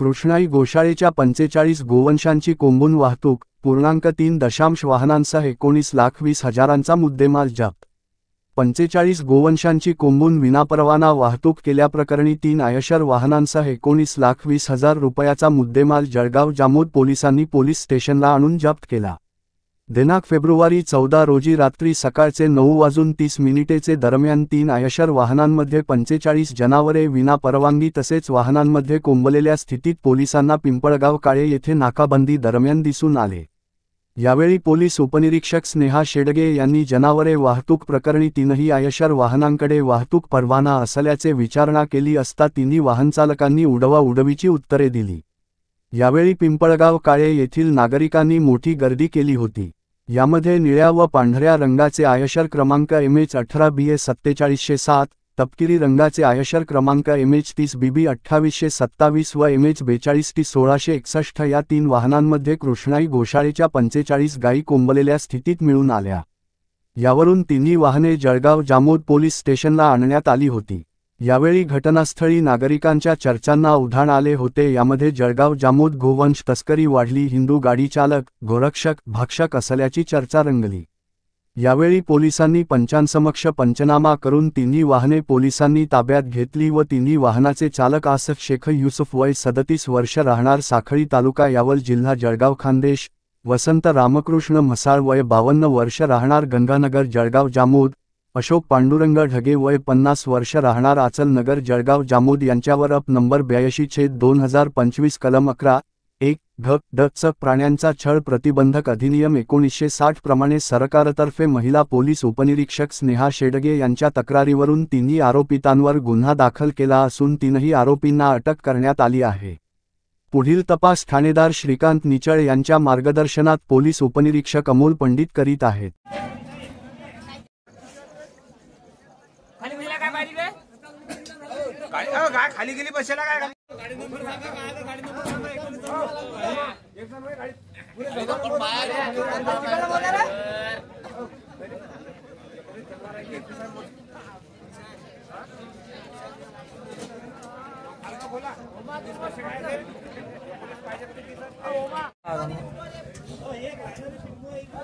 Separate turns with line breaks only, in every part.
कृष्णाई गोशाळेच्या 45 गोवंशांची कोंबून वाहतूक, 3.3 वाहनांसह 19,20,000चा मुद्देमाल जप्त। 45 गोवंशांची कोंबून विनापरवाना वाहतूक केल्याप्रकरणी 3 आयशर वाहनांसह 19,20,000 रुपयाचा मुद्देमाल जळगाव जामोद पोलिसांनी पोलीस स्टेशनला आणून जप्त केला। दिनांक फेब्रुवारी 14 रोजी रात्री सकाळचे 9:30 दरम्यान 3 आयशर वाहनांमध्ये 45 जनावरे विनापरवानगी तसेच वाहनांमध्ये कोंबलेल्या स्थितीत पोलिसांना पिंपळगाव काळे येथे नाकाबंदी दरम्यान दिसून आले। यावेळी पोलीस उपनिरीक्षक स्नेहा शेडगे यांनी जनावरे वाहतूक प्रकरणी 3ही आयशर वाहनांकडे वाहतूक परवाना असल्याचे विचारणा केली असता तिन्ही वाहनचालकांनी उडवाउडवीची उत्तरे दिली। यावेळी पिंपळगाव काळे येथील नागरिकांनी मोठी गर्दी केली होती। यामध्ये निळ्या व पांढऱ्या रंगाचे आयशर क्रमांक MH18BA 4707, तपकिरी रंगाचे आयशर क्रमांक MH30BB 2827 व MH42T 1661 या 3 वाहनांमध्ये कृष्णाई गोशाळेच्या 45 गायी कोंबलेल्या स्थितीत मिळून आल्या। यावरून तिन्ही वाहने जळगाव जामोद पोलीस स्टेशनला आणण्यात आली होती। यावेळी घटनास्थळी नागरिकांच्या चर्चांना उधाण आले होते। यामध्ये जळगाव जामोद गोवंश तस्करी वाढली, हिंदू गाडीचालक, गोरक्षक, भक्षक असल्याची चर्चा रंगली। यावेळी पोलिसांनी पंचांसमक्ष पंचनामा करून तिन्ही वाहने पोलिसांनी ताब्यात घेतली व तिन्ही वाहनाचे चालक आसफ शेख युसुफ वय 37 वर्ष राहणार साखळी तालुका यावल जिल्हा जळगाव खानदेश, वसंत रामकृष्ण म्हसाळ वय 52 वर्ष राहणार गंगानगर जळगाव जामोद, अशोक पांडुरंग ढगे वय 50 वर्ष राहणार आचल नगर जळगाव जामोद यांच्यावर अप नंबर 82/2025 कलम 11(1) घ. ड. च प्राण्यांचा छळ प्रतिबंधक अधिनियम 1960 प्रमाणे सरकारतर्फे महिला पोलीस उपनिरीक्षक स्नेहा शेडगे यांच्या तक्रारीवरून तिन्ही आरोपितांवर गुन्हा दाखल केला असून तीनही आरोपींना अटक करण्यात आली आहे। पुढील तपास ठाणेदार श्रीकांत निचळ यांच्या मार्गदर्शनात पोलीस उपनिरीक्षक अमोल पंडित करीत आहेत।
खाली गेली बसेला काय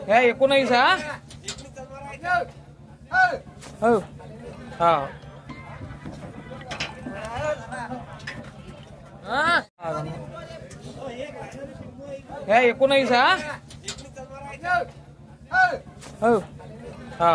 हे 19 हो हा हे 19 हो हा